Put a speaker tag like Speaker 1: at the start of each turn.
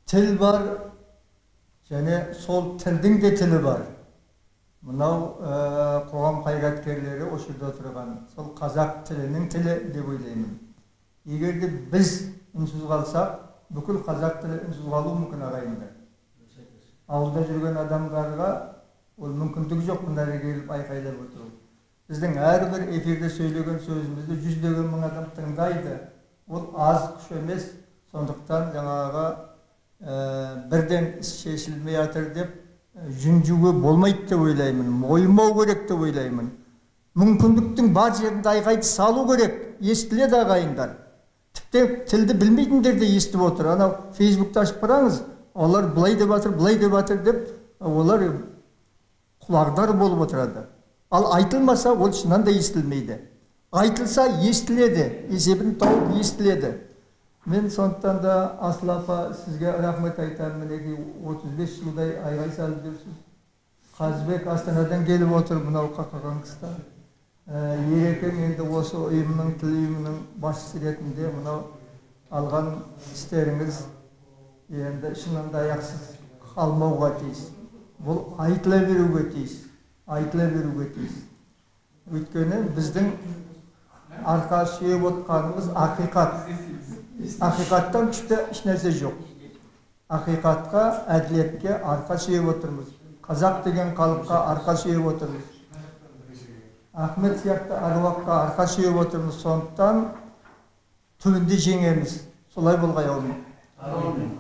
Speaker 1: Til var, және сол тілдің де тілі бар. Мынау қоғам қайраткерлері осы жерде отырған сол қазақ тілінің тілі деп ойлаймын. Егер де біз үнсіз қалсақ, бүкіл қазақ тілі үнсіз қалуы мүмкін ағайындар. Ауылда жүрген адамдарға ол мүмкіндік жоқ мына жерге келіп айқайлап отыру. Біздің әрбір эфирде сөйлеген сөзімізді жүздеген мың адам тыңдайды. Ол аз күш емес, сондықтан жаңағы бірден іс шешілмей жатыр деп жүнжуге болмайды деп ойлаймын, мойымау керек деп ойлаймын. Мүмкіндіктің бар жерінде айғайды салу керек, естіледі ағайындар. Тіпті тілді білмейтіндер де естіп отыр. Анау Фейсбукты ашып қараңыз, олар былай деп жатыр, былай деп жатыр деп, олар құлағдар болып отырады. Ал айтылмаса, ол шыннан да естілмейді. Айтылса естіледі, есебін тауып естіледі. Мен сондықтан да Асыл апа сізге рахмет айтамын. Мінеки 35 жылдай айғай салып жүрсіз. Қазбек Астанадан келіп отыр мынау қақаған қыста. Ерекең енді осы ұйымның, тіл ұйымының басшысы ретінде мынау алған істеріңіз енді шынында аяқсыз қалмауға тиіс. Бұл айтыла беруге тиіс. Айтыла беруге тиіс. Өйткені біздің арқа сүйеп отқанымыз ақиқат. Ақиқаттан күшті ешнәрсе жоқ. Ақиқатқа, әділетке арқа сүйеп отырмыз. Қазақ деген халыққа арқа сүйеп отырмыз. Ахмет сияқты аруаққа арқа сүйеп отырмыз. Сондықтан түбінде жеңеміз. Солай болғай аумин.